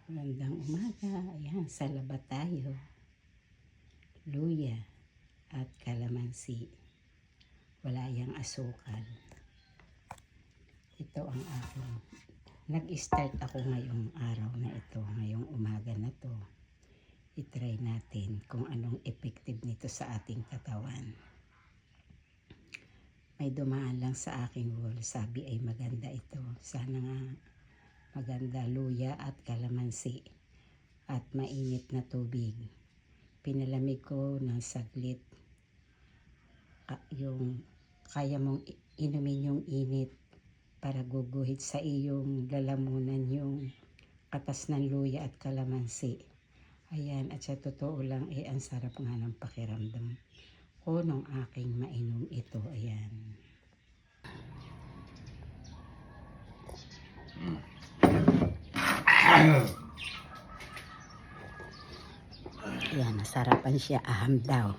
Magandang umaga. Ayan, sa laba tayo. Luya at kalamansi. Wala yang asukal. Ito ang aking. Nag-start ako ngayong araw na ito, ngayong umaga na to. I-try natin kung anong effective nito sa ating katawan. May dumaan lang sa aking wall. Sabi ay maganda ito. Sana nga maganda, luya at kalamansi at mainit na tubig. Pinalamig ko ng saglit yung kaya mong inumin yung init para guguhit sa iyong lalamunan yung katas ng luya at kalamansi. Ayan, at sa totoo lang ang sarap nga ng pakiramdam ko nung aking mainom ito. Ayan. Ayan, nasarapan siya. Aham daw.